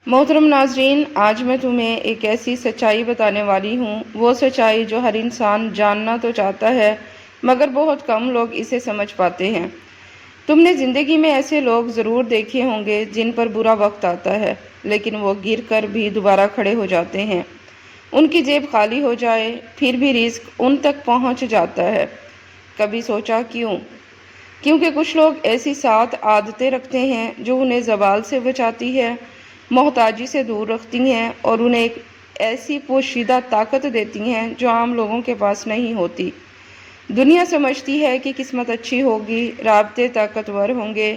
محترم ناظرین، آج میں تمہیں ایک ایسی سچائی بتانے والی ہوں، وہ سچائی جو ہر انسان جاننا تو چاہتا ہے مگر بہت کم لوگ اسے سمجھ پاتے ہیں۔ تم نے زندگی میں ایسے لوگ ضرور دیکھے ہوں گے جن پر برا وقت آتا ہے لیکن وہ گر کر بھی دوبارہ کھڑے ہو جاتے ہیں۔ ان کی جیب خالی ہو جائے پھر بھی رزق ان تک پہنچ جاتا ہے۔ کبھی سوچا کیوں؟ کیونکہ کچھ لوگ ایسی 7 عادتیں رکھتے ہیں جو انہیں زوال سے بچاتی ہے، محتاجی سے دور رکھتی ہیں اور انہیں ایک ایسی پوشیدہ طاقت دیتی ہیں جو عام لوگوں کے پاس نہیں ہوتی۔ دنیا سمجھتی ہے کہ قسمت اچھی ہوگی، رابطے طاقتور ہوں گے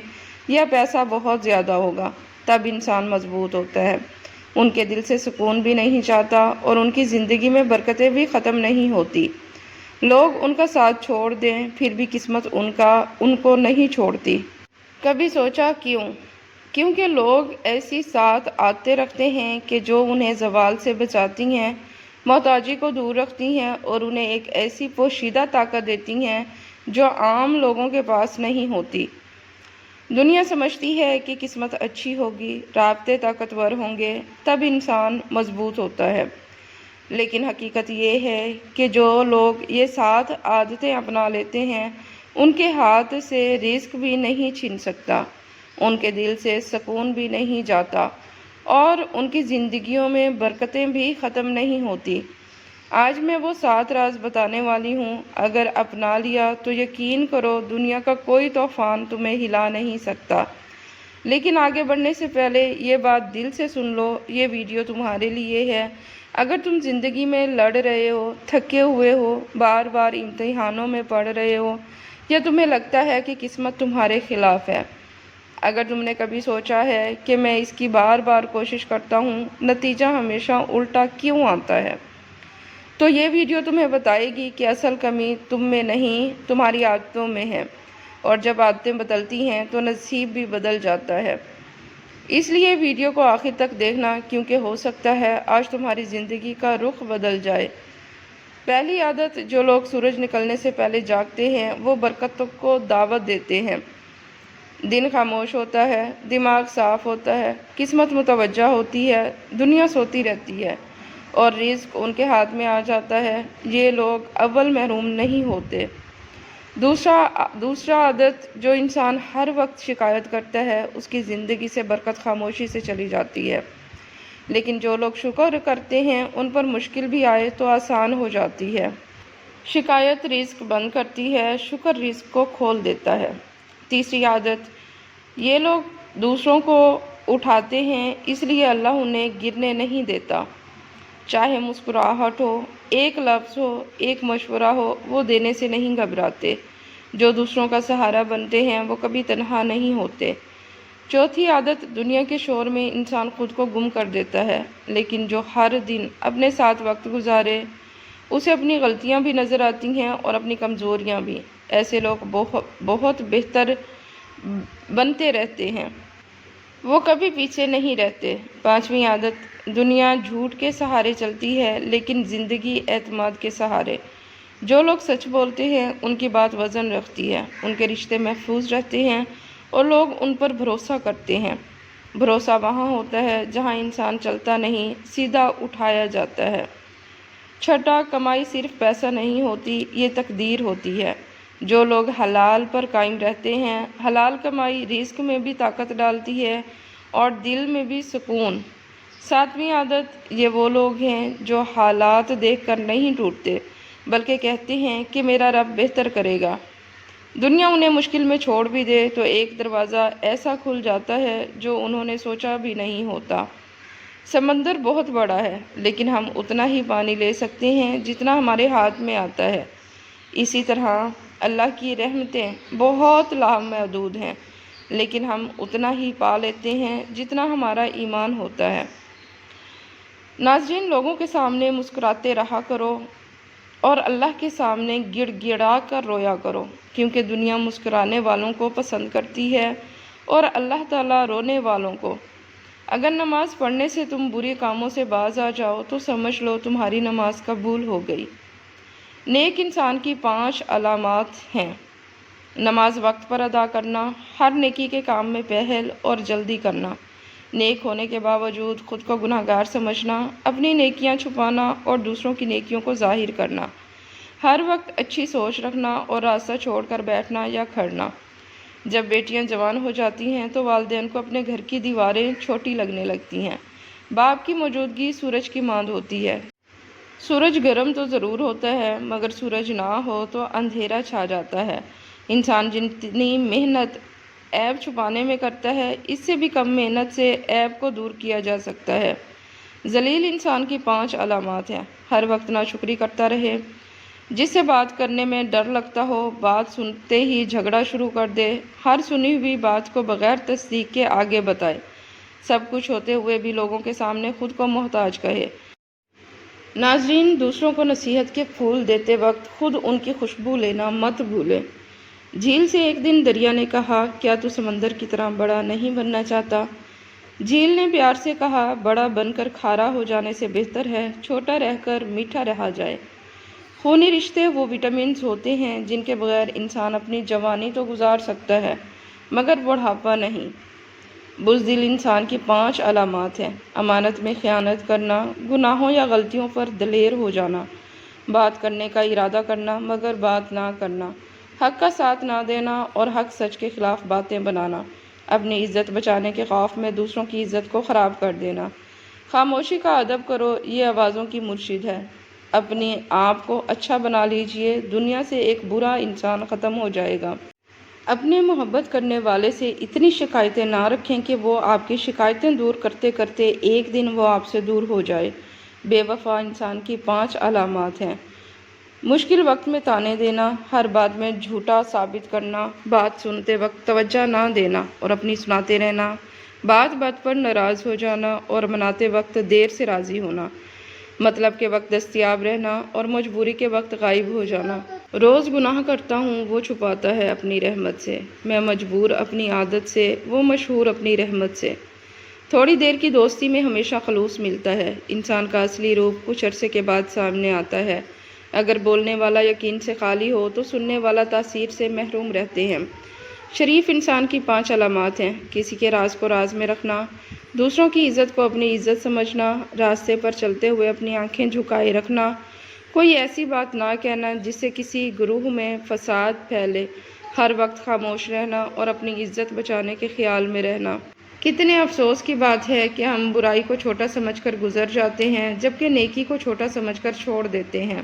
یا پیسہ بہت زیادہ ہوگا تب انسان مضبوط ہوتا ہے۔ ان کے دل سے سکون بھی نہیں چاہتا اور ان کی زندگی میں برکتیں بھی ختم نہیں ہوتی۔ لوگ ان کا ساتھ چھوڑ دیں پھر بھی قسمت ان کو نہیں چھوڑتی۔ کبھی سوچا کیوں؟ کیونکہ لوگ ایسی 7 عادتیں رکھتے ہیں کہ جو انہیں زوال سے بچاتی ہیں، محتاجی کو دور رکھتی ہیں اور انہیں ایک ایسی پوشیدہ طاقت دیتی ہیں جو عام لوگوں کے پاس نہیں ہوتی۔ دنیا سمجھتی ہے کہ قسمت اچھی ہوگی، رابطے طاقتور ہوں گے تب انسان مضبوط ہوتا ہے، لیکن حقیقت یہ ہے کہ جو لوگ یہ 7 عادتیں اپنا لیتے ہیں ان کے ہاتھ سے رزق بھی نہیں چھن سکتا، ان کے دل سے سکون بھی نہیں جاتا اور ان کی زندگیوں میں برکتیں بھی ختم نہیں ہوتی۔ آج میں وہ 7 راز بتانے والی ہوں، اگر اپنا لیا تو یقین کرو دنیا کا کوئی طوفان تمہیں ہلا نہیں سکتا۔ لیکن آگے بڑھنے سے پہلے یہ بات دل سے سن لو، یہ ویڈیو تمہارے لیے ہے۔ اگر تم زندگی میں لڑ رہے ہو، تھکے ہوئے ہو، بار بار امتحانوں میں پڑھ رہے ہو یا تمہیں لگتا ہے کہ قسمت تمہارے خلاف ہے، اگر تم نے کبھی سوچا ہے کہ میں اس کی بار بار کوشش کرتا ہوں نتیجہ ہمیشہ الٹا کیوں آتا ہے، تو یہ ویڈیو تمہیں بتائے گی کہ اصل کمی تم میں نہیں، تمہاری عادتوں میں ہے، اور جب عادتیں بدلتی ہیں تو نصیب بھی بدل جاتا ہے۔ اس لیے ویڈیو کو آخر تک دیکھنا، کیونکہ ہو سکتا ہے آج تمہاری زندگی کا رخ بدل جائے۔ پہلی عادت، جو لوگ سورج نکلنے سے پہلے جاگتے ہیں وہ برکتوں کو دعوت دیتے ہیں۔ دن خاموش ہوتا ہے، دماغ صاف ہوتا ہے، قسمت متوجہ ہوتی ہے، دنیا سوتی رہتی ہے اور رزق ان کے ہاتھ میں آ جاتا ہے۔ یہ لوگ اول محروم نہیں ہوتے۔ دوسرا عادت، جو انسان ہر وقت شکایت کرتا ہے اس کی زندگی سے برکت خاموشی سے چلی جاتی ہے، لیکن جو لوگ شکر کرتے ہیں ان پر مشکل بھی آئے تو آسان ہو جاتی ہے۔ شکایت رزق بند کرتی ہے، شکر رزق کو کھول دیتا ہے۔ تیسری عادت، یہ لوگ دوسروں کو اٹھاتے ہیں اس لیے اللہ انہیں گرنے نہیں دیتا۔ چاہے مسکراہٹ ہو، ایک لفظ ہو، ایک مشورہ ہو، وہ دینے سے نہیں گھبراتے۔ جو دوسروں کا سہارا بنتے ہیں وہ کبھی تنہا نہیں ہوتے۔ چوتھی عادت، دنیا کے شور میں انسان خود کو گم کر دیتا ہے، لیکن جو ہر دن اپنے ساتھ وقت گزارے اسے اپنی غلطیاں بھی نظر آتی ہیں اور اپنی کمزوریاں بھی۔ ایسے لوگ بہت بہتر بنتے رہتے ہیں، وہ کبھی پیچھے نہیں رہتے۔ پانچویں عادت، دنیا جھوٹ کے سہارے چلتی ہے لیکن زندگی اعتماد کے سہارے۔ جو لوگ سچ بولتے ہیں ان کی بات وزن رکھتی ہے، ان کے رشتے محفوظ رہتے ہیں اور لوگ ان پر بھروسہ کرتے ہیں۔ بھروسہ وہاں ہوتا ہے جہاں انسان چلتا نہیں، سیدھا اٹھایا جاتا ہے۔ چھٹا، کمائی صرف پیسہ نہیں ہوتی، یہ تقدیر ہوتی ہے۔ جو لوگ حلال پر قائم رہتے ہیں، حلال کمائی رزق میں بھی طاقت ڈالتی ہے اور دل میں بھی سکون۔ ساتویں عادت، یہ وہ لوگ ہیں جو حالات دیکھ کر نہیں ٹوٹتے بلکہ کہتے ہیں کہ میرا رب بہتر کرے گا۔ دنیا انہیں مشکل میں چھوڑ بھی دے تو ایک دروازہ ایسا کھل جاتا ہے جو انہوں نے سوچا بھی نہیں ہوتا۔ سمندر بہت بڑا ہے لیکن ہم اتنا ہی پانی لے سکتے ہیں جتنا ہمارے ہاتھ میں آتا ہے۔ اسی طرح اللہ کی رحمتیں بہت لامحدود ہیں لیکن ہم اتنا ہی پا لیتے ہیں جتنا ہمارا ایمان ہوتا ہے۔ ناظرین، لوگوں کے سامنے مسکراتے رہا کرو اور اللہ کے سامنے گڑ گڑا کر رویا کرو، کیونکہ دنیا مسکرانے والوں کو پسند کرتی ہے اور اللہ تعالیٰ رونے والوں کو۔ اگر نماز پڑھنے سے تم برے کاموں سے باز آ جاؤ تو سمجھ لو تمہاری نماز قبول ہو گئی۔ نیک انسان کی 5 علامات ہیں۔ نماز وقت پر ادا کرنا، ہر نیکی کے کام میں پہل اور جلدی کرنا، نیک ہونے کے باوجود خود کو گناہگار سمجھنا، اپنی نیکیاں چھپانا اور دوسروں کی نیکیوں کو ظاہر کرنا، ہر وقت اچھی سوچ رکھنا اور راستہ چھوڑ کر بیٹھنا یا کھڑنا۔ جب بیٹیاں جوان ہو جاتی ہیں تو والدین کو اپنے گھر کی دیواریں چھوٹی لگنے لگتی ہیں۔ باپ کی موجودگی سورج کی مانند ہوتی ہے۔ سورج گرم تو ضرور ہوتا ہے، مگر سورج نہ ہو تو اندھیرا چھا جاتا ہے۔ انسان جتنی محنت عیب چھپانے میں کرتا ہے، اس سے بھی کم محنت سے عیب کو دور کیا جا سکتا ہے۔ ذلیل انسان کی 5 علامات ہیں۔ ہر وقت ناشکری کرتا رہے، جس سے بات کرنے میں ڈر لگتا ہو، بات سنتے ہی جھگڑا شروع کر دے، ہر سنی ہوئی بات کو بغیر تصدیق کے آگے بتائے، سب کچھ ہوتے ہوئے بھی لوگوں کے سامنے خود کو محتاج کہے۔ ناظرین، دوسروں کو نصیحت کے پھول دیتے وقت خود ان کی خوشبو لینا مت بھولیں۔ جھیل سے ایک دن دریا نے کہا، کیا تو سمندر کی طرح بڑا نہیں بننا چاہتا؟ جھیل نے پیار سے کہا، بڑا بن کر کھارا ہو جانے سے بہتر ہے چھوٹا رہ کر میٹھا رہا جائے۔ خونی رشتے وہ وٹامنز ہوتے ہیں جن کے بغیر انسان اپنی جوانی تو گزار سکتا ہے، مگر بڑھاپا نہیں۔ بزدل انسان کی 5 علامات ہیں۔ امانت میں خیانت کرنا، گناہوں یا غلطیوں پر دلیر ہو جانا، بات کرنے کا ارادہ کرنا مگر بات نہ کرنا، حق کا ساتھ نہ دینا اور حق سچ کے خلاف باتیں بنانا، اپنی عزت بچانے کے خوف میں دوسروں کی عزت کو خراب کر دینا۔ خاموشی کا ادب کرو، یہ آوازوں کی مرشد ہے۔ اپنے آپ کو اچھا بنا لیجئے، دنیا سے ایک برا انسان ختم ہو جائے گا۔ اپنے محبت کرنے والے سے اتنی شکایتیں نہ رکھیں کہ وہ آپ کی شکایتیں دور کرتے کرتے ایک دن وہ آپ سے دور ہو جائے۔ بے وفا انسان کی 5 علامات ہیں۔ مشکل وقت میں طعنے دینا، ہر بات میں جھوٹا ثابت کرنا، بات سنتے وقت توجہ نہ دینا اور اپنی سناتے رہنا، بات بات پر ناراض ہو جانا اور مناتے وقت دیر سے راضی ہونا، مطلب کے وقت دستیاب رہنا اور مجبوری کے وقت غائب ہو جانا۔ روز گناہ کرتا ہوں، وہ چھپاتا ہے اپنی رحمت سے، میں مجبور اپنی عادت سے، وہ مشہور اپنی رحمت سے۔ تھوڑی دیر کی دوستی میں ہمیشہ خلوص ملتا ہے۔ انسان کا اصلی روپ کچھ عرصے کے بعد سامنے آتا ہے۔ اگر بولنے والا یقین سے خالی ہو تو سننے والا تاثیر سے محروم رہتے ہیں۔ شریف انسان کی 5 علامات ہیں۔ کسی کے راز کو راز میں رکھنا، دوسروں کی عزت کو اپنی عزت سمجھنا، راستے پر چلتے ہوئے اپنی آنکھیں جھکائے رکھنا، کوئی ایسی بات نہ کہنا جس سے کسی گروہ میں فساد پھیلے، ہر وقت خاموش رہنا اور اپنی عزت بچانے کے خیال میں رہنا۔ کتنے افسوس کی بات ہے کہ ہم برائی کو چھوٹا سمجھ کر گزر جاتے ہیں، جبکہ نیکی کو چھوٹا سمجھ کر چھوڑ دیتے ہیں۔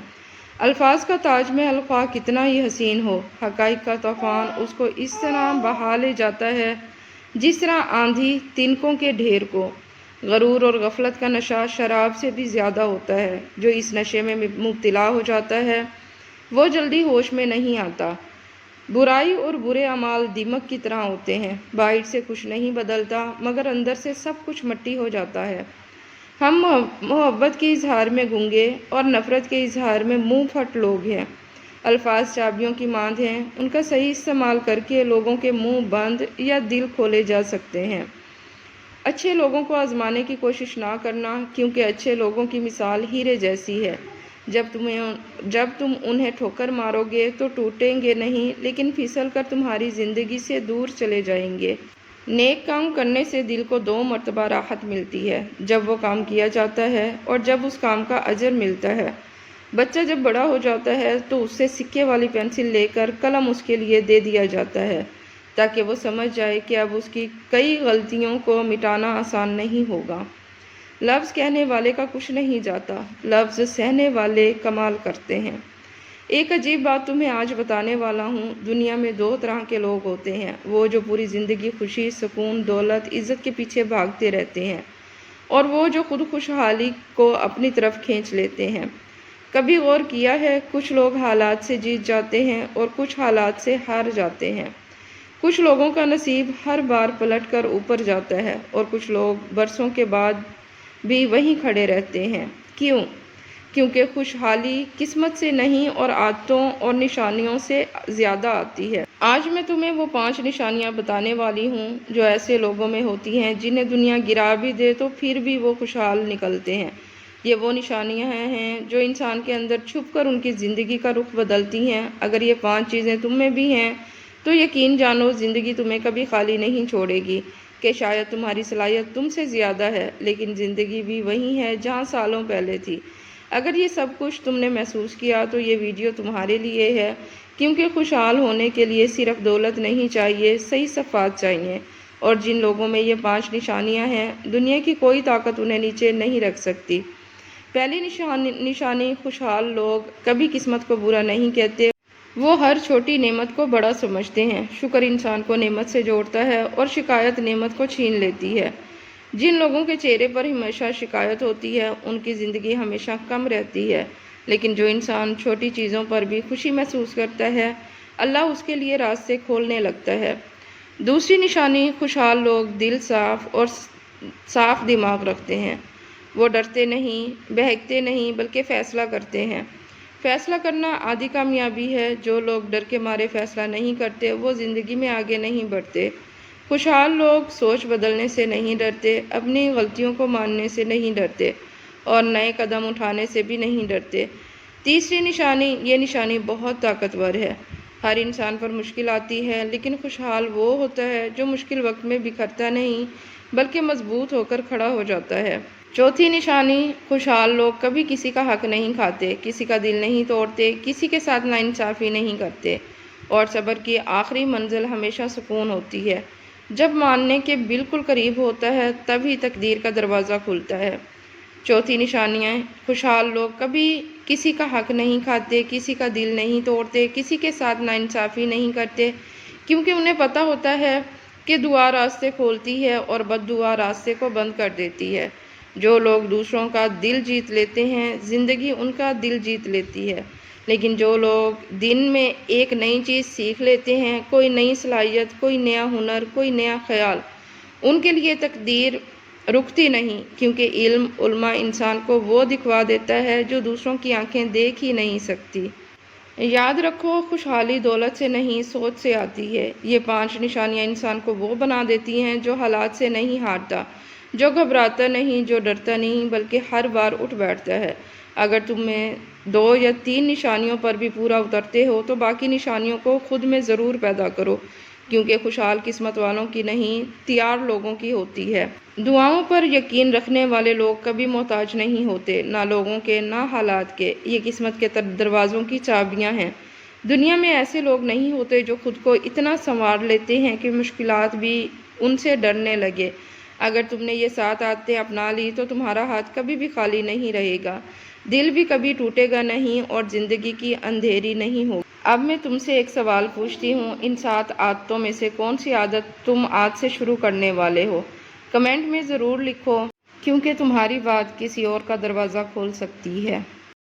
الفاظ کا تاج محل خواہ کتنا ہی حسین ہو، حقائق کا طوفان اس کو اس طرح بہا لے جاتا ہے جس طرح آندھی تنکوں کے ڈھیر کو۔ غرور اور غفلت کا نشہ شراب سے بھی زیادہ ہوتا ہے۔ جو اس نشے میں مبتلا ہو جاتا ہے وہ جلدی ہوش میں نہیں آتا۔ برائی اور برے اعمال دیمک کی طرح ہوتے ہیں، باہر سے کچھ نہیں بدلتا مگر اندر سے سب کچھ مٹی ہو جاتا ہے۔ ہم محبت کے اظہار میں گونگے اور نفرت کے اظہار میں منہ پھٹ لوگ ہیں۔ الفاظ چابیوں کی مانند ہیں، ان کا صحیح استعمال کر کے لوگوں کے منہ بند یا دل کھولے جا سکتے ہیں۔ اچھے لوگوں کو آزمانے کی کوشش نہ کرنا، کیونکہ اچھے لوگوں کی مثال ہیرے جیسی ہے۔ جب تم انہیں ٹھوکر مارو گے تو ٹوٹیں گے نہیں، لیکن پھسل کر تمہاری زندگی سے دور چلے جائیں گے۔ نیک کام کرنے سے دل کو 2 مرتبہ راحت ملتی ہے، جب وہ کام کیا جاتا ہے اور جب اس کام کا اجر ملتا ہے۔ بچہ جب بڑا ہو جاتا ہے تو اس سے سکے والی پینسل لے کر قلم اس کے لیے دے دیا جاتا ہے، تاکہ وہ سمجھ جائے کہ اب اس کی کئی غلطیوں کو مٹانا آسان نہیں ہوگا۔ لفظ کہنے والے کا کچھ نہیں جاتا، لفظ سہنے والے کمال کرتے ہیں۔ ایک عجیب بات تمہیں آج بتانے والا ہوں۔ دنیا میں 2 طرح کے لوگ ہوتے ہیں، وہ جو پوری زندگی خوشی، سکون، دولت، عزت کے پیچھے بھاگتے رہتے ہیں، اور وہ جو خود خوشحالی کو اپنی طرف کھینچ لیتے ہیں۔ کبھی غور کیا ہے، کچھ لوگ حالات سے جیت جاتے ہیں اور کچھ حالات سے ہار جاتے ہیں۔ کچھ لوگوں کا نصیب ہر بار پلٹ کر اوپر جاتا ہے اور کچھ لوگ برسوں کے بعد بھی وہیں کھڑے رہتے ہیں۔ کیوں؟ کیونکہ خوشحالی قسمت سے نہیں اور عادتوں اور نشانیوں سے زیادہ آتی ہے۔ آج میں تمہیں وہ 5 نشانیاں بتانے والی ہوں جو ایسے لوگوں میں ہوتی ہیں جنہیں دنیا گرا بھی دے تو پھر بھی وہ خوشحال نکلتے ہیں۔ یہ وہ نشانیاں ہیں جو انسان کے اندر چھپ کر ان کی زندگی کا رخ بدلتی ہیں۔ اگر یہ 5 چیزیں تم میں بھی ہیں تو یقین جانو زندگی تمہیں کبھی خالی نہیں چھوڑے گی۔ کہ شاید تمہاری صلاحیت تم سے زیادہ ہے، لیکن زندگی بھی وہی ہے جہاں سالوں پہلے تھی۔ اگر یہ سب کچھ تم نے محسوس کیا تو یہ ویڈیو تمہارے لیے ہے، کیونکہ خوشحال ہونے کے لیے صرف دولت نہیں چاہیے، صحیح صفات چاہیے، اور جن لوگوں میں یہ 5 نشانیاں ہیں، دنیا کی کوئی طاقت انہیں نیچے نہیں رکھ سکتی۔ پہلی نشانی، خوشحال لوگ کبھی قسمت کو برا نہیں کہتے، وہ ہر چھوٹی نعمت کو بڑا سمجھتے ہیں۔ شکر انسان کو نعمت سے جوڑتا ہے اور شکایت نعمت کو چھین لیتی ہے۔ جن لوگوں کے چہرے پر ہمیشہ شکایت ہوتی ہے، ان کی زندگی ہمیشہ کم رہتی ہے، لیکن جو انسان چھوٹی چیزوں پر بھی خوشی محسوس کرتا ہے، اللہ اس کے لیے راستے کھولنے لگتا ہے۔ دوسری نشانی، خوشحال لوگ دل صاف اور صاف دماغ رکھتے ہیں۔ وہ ڈرتے نہیں، بہکتے نہیں، بلکہ فیصلہ کرتے ہیں۔ فیصلہ کرنا آدھی کامیابی ہے۔ جو لوگ ڈر کے مارے فیصلہ نہیں کرتے، وہ زندگی میں آگے نہیں بڑھتے۔ خوشحال لوگ سوچ بدلنے سے نہیں ڈرتے، اپنی غلطیوں کو ماننے سے نہیں ڈرتے، اور نئے قدم اٹھانے سے بھی نہیں ڈرتے۔ تیسری نشانی، یہ نشانی بہت طاقتور ہے۔ ہر انسان پر مشکل آتی ہے، لیکن خوشحال وہ ہوتا ہے جو مشکل وقت میں بکھرتا نہیں، بلکہ مضبوط ہو کر کھڑا ہو جاتا ہے۔ چوتھی نشانی، خوشحال لوگ کبھی کسی کا حق نہیں کھاتے، کسی کا دل نہیں توڑتے، کسی کے ساتھ ناانصافی نہیں کرتے، اور صبر کی آخری منزل ہمیشہ سکون ہوتی ہے۔ جب ماننے کے بالکل قریب ہوتا ہے، تبھی تقدیر کا دروازہ کھلتا ہے۔ چوتھی نشانیاں، خوشحال لوگ کبھی کسی کا حق نہیں کھاتے، کسی کا دل نہیں توڑتے، کسی کے ساتھ ناانصافی نہیں کرتے، کیونکہ انہیں پتہ ہوتا ہے کہ دعا راستے کھولتی ہے اور بد دعا راستے کو بند کر دیتی ہے۔ جو لوگ دوسروں کا دل جیت لیتے ہیں، زندگی ان کا دل جیت لیتی ہے، لیکن جو لوگ دن میں ایک نئی چیز سیکھ لیتے ہیں، کوئی نئی صلاحیت، کوئی نیا ہنر، کوئی نیا خیال، ان کے لیے تقدیر رکتی نہیں، کیونکہ علم انسان کو وہ دکھوا دیتا ہے جو دوسروں کی آنکھیں دیکھ ہی نہیں سکتی۔ یاد رکھو، خوشحالی دولت سے نہیں، سوچ سے آتی ہے۔ یہ 5 نشانیاں انسان کو وہ بنا دیتی ہیں جو حالات سے نہیں ہارتا، جو گھبراتا نہیں، جو ڈرتا نہیں، بلکہ ہر بار اٹھ بیٹھتا ہے۔ اگر تم میں 2 یا 3 نشانیوں پر بھی پورا اترتے ہو تو باقی نشانیوں کو خود میں ضرور پیدا کرو، کیونکہ خوشحال قسمت والوں کی نہیں، تیار لوگوں کی ہوتی ہے۔ دعاؤں پر یقین رکھنے والے لوگ کبھی محتاج نہیں ہوتے، نہ لوگوں کے، نہ حالات کے۔ یہ قسمت کے دروازوں کی چابیاں ہیں۔ دنیا میں ایسے لوگ نہیں ہوتے جو خود کو اتنا سنوار لیتے ہیں کہ مشکلات بھی ان سے ڈرنے لگے۔ اگر تم نے یہ 7 عادتیں اپنا لی تو تمہارا ہاتھ کبھی بھی خالی نہیں رہے گا، دل بھی کبھی ٹوٹے گا نہیں، اور زندگی کی اندھیری نہیں ہوگی۔ اب میں تم سے ایک سوال پوچھتی ہوں، ان 7 عادتوں میں سے کون سی عادت تم آج سے شروع کرنے والے ہو؟ کمنٹ میں ضرور لکھو، کیونکہ تمہاری بات کسی اور کا دروازہ کھول سکتی ہے۔